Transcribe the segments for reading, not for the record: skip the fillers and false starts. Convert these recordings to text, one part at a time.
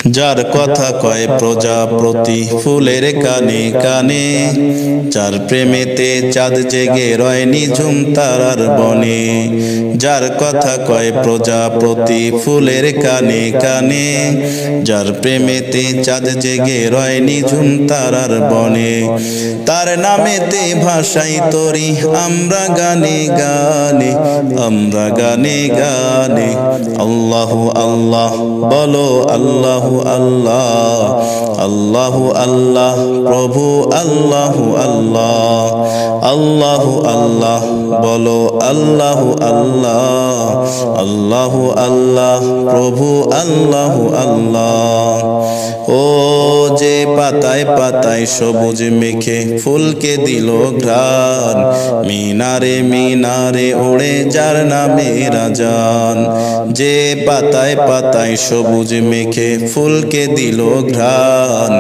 যার কথা কয় প্রজাপতি ফুলের কানে কানে, যার প্রেমেতে চাঁদ জেগে রয় নিঝুম তারার বনে। যার কথা কয় প্রজাপতি ফুলের কানে কানে, যার প্রেমেতে চাঁদ জেগে রয় নিঝুম তারার বনে। তার নামেতে ভাষাই তরি আমরা গানে গানে, আমরা গানে গানে। আল্লাহু আল্লাহ বলো, আল্লাহু আল্লাহ, আল্লাহু আল্লাহ প্রভু আল্লাহু আল্লাহ। আল্লাহু আল্লাহ বলো, আল্লাহু আল্লাহ, আল্লাহু আল্লাহ প্রভু আল্লাহু আল্লাহ। ও যে পাতায় পাতায় সবুজ মেখে ফুলকে দিল ঘ্রাণ, মিনারে মিনারে ওড়ে যার নামে রাজান। যে পাতায় পাতায় সবুজ মেখে ফুলকে দিল ঘ্রাণ,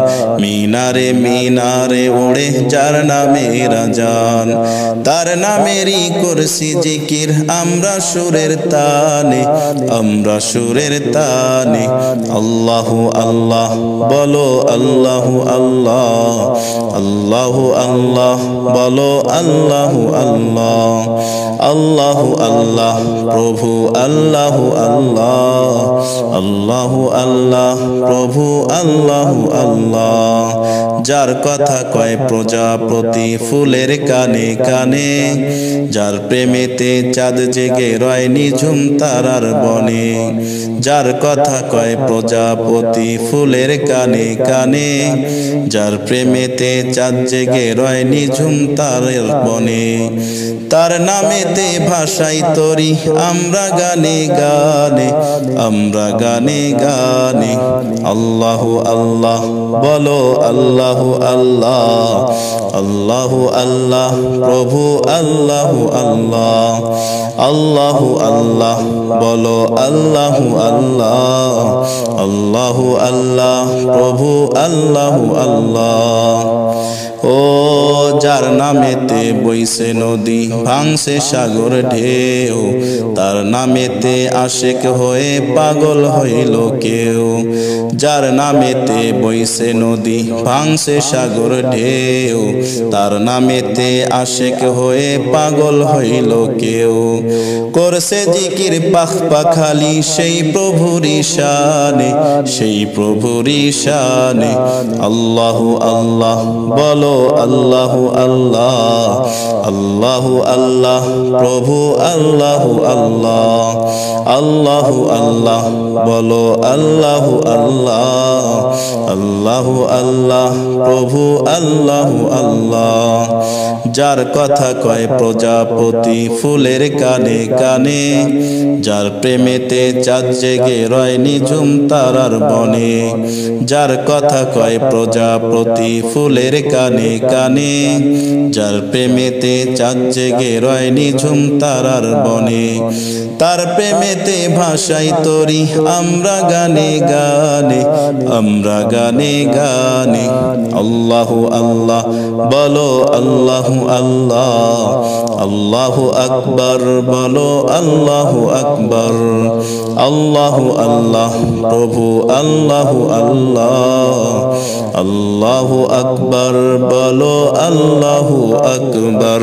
মিনারে মিনারে ওড়ে যার নামে রাজান। তার নামেরই করছি জিকির আমরা সুরের তানে, আমরা সুরের তানে। আল্লাহু আল্লাহ বলো, আল্লাহু আল্লাহ, আল্লাহু আল্লাহ বলো, আল্লাহু আল্লাহ। আল্লাহু আল্লাহ প্রভু আল্লাহু আল্লাহ, আল্লাহু আল্লাহ প্রভু আল্লাহু আল্লাহ। যার কথা কয় প্রজাপতি ফুলের কানে কানে, যার প্রেমেতে চাঁদ জেগে রয় নিঝুম তারার বনে। যার কথা কয় প্রজাপতি ফুলের কানে কানে, যার প্রেমেতে চাঁদ জেগে রয় নিঝুম তারার বনে। তার নামেতে ভাষাই তরি আমরা গানে গানে, আমরা গানে গানে। আল্লাহু আল্লাহ বলো, আল্লাহু আল্লাহ, আল্লাহু আল্লাহ প্রভু আল্লাহু আল্লাহ। আল্লাহু আল্লাহ বলো, আল্লাহু আল্লাহ, আল্লাহু আল্লাহ প্রভু আল্লাহু আল্লাহ। ও যার নামেতে বইছে নদী ভাঙছে সাগর ঢেউ, তার নামেতে আশিক হয়ে পাগল হইল কেউ। যার নামেতে বইছে নদী ভাঙছে সাগর ঢেউ, তার নামেতে আশিক হয়ে পাগল হইল কেউ। করছে জিকির পাখ পাখালি সেই প্রভুর শানে, সেই প্রভুর শানে। আল্লাহু আল্লাহ বলো, আল্লাহু আল্লাহ, আল্লাহু আল্লাহ প্রভু আল্লাহু আল্লাহ। আল্লাহু আল্লাহ বলো, আল্লাহু আল্লাহ, আল্লাহু আল্লাহ প্রভু আল্লাহু আল্লাহ। যার কথা কয় প্রজাপতি ফুলের কানে কানে, যার প্রেমেতে চাঁদ জেগে রয় নিঝুম তারার বনে। যার কথা কয় প্রজাপতি ফুলের কানে কানে, যার প্রেমেতে চাঁদ জেগে রয় নিঝুম তারার বনে। তার প্রেমেতে ভাষাই তরি আমরা গানে গানে, আমরা গানে গানে। আল্লাহু আল্লাহ বলো, আল্লাহু আল্লাহ, আল্লাহু আকবার বলো, আল্লাহু আকবার। আল্লাহু আল্লাহ প্রভু আল্লাহু আল্লাহ, আল্লাহু আকবার বলো, আল্লাহু আকবার।